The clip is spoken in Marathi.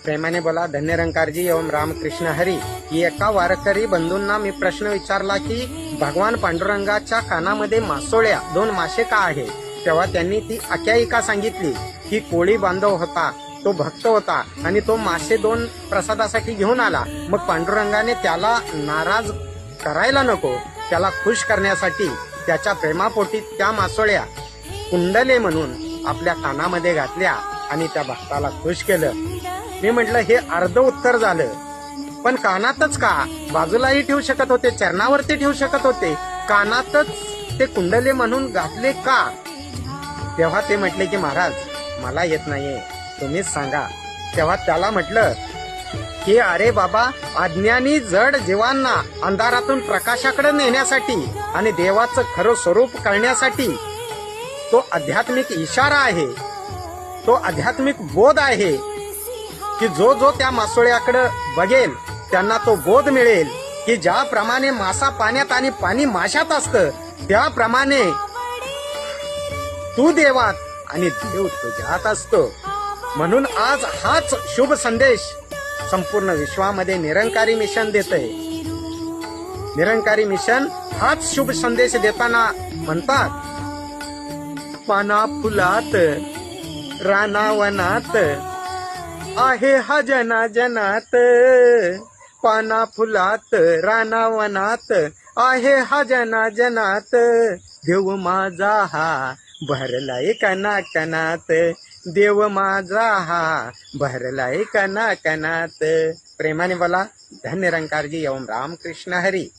प्रेमाने बोला धन्य रंकारजी एवं रामकृष्ण हरी. एका वारकरी बंधूंना मी प्रश्न विचारला की भगवान पांडुरंगाच्या कानामध्ये मासोळ्या 2 मासे का आहे. तेव्हा त्यांनी ती आख्यायिका सांगितली की कोळी बांधव होता, तो भक्त होता आणि तो मासे 2 प्रसादासाठी घेऊन आला. मग पांडुरंगाने त्याला नाराज करायला नको, त्याला खुश करण्यासाठी त्याच्या प्रेमापोटी त्या मासोळ्या कुंडले म्हणून आपल्या कानामध्ये घातल्या आणि त्या भक्ताला खुश केलं. मी म्हटलं हे अर्ध उत्तर झालं, पण कानातच का? बाजूलाही ठेवू शकत होते, चरणावरती ठेवू शकत होते, कानातच ते कुंडले म्हणून घातले का? तेव्हा ते म्हटले की महाराज मला येत नाहीये, तुम्हीच सांगा. तेव्हा त्याला म्हटलं की अरे बाबा, अज्ञानी जड जीवांना अंधारातून प्रकाशाकडे नेण्यासाठी आणि देवाचं खरं स्वरूप कळण्यासाठी तो आध्यात्मिक इशारा आहे, तो आध्यात्मिक बोध आहे की जो जो त्या मासोळ्याकडे बघेल त्यांना तो बोध मिळेल की ज्याप्रमाणे मासा पाण्यात आणि पाणी माशात असतं त्याप्रमाणे तू देवात आणि देव तुझ्यात असतो. म्हणून आज हाच शुभ संदेश संपूर्ण विश्वामध्ये निरंकारी मिशन देतंय. निरंकारी मिशन हाच शुभ संदेश देताना म्हणतात, पाना फुलात रानावनात आहे हा जना जनात, पाना फुलात रानावनात आहे हा जना जनात, देव माझा हा भरलाय कना कनात, देव माझा हा भरलाय कना कनात. प्रेमाने बोला धन्य रंकारजी एवं रामकृष्ण हरी.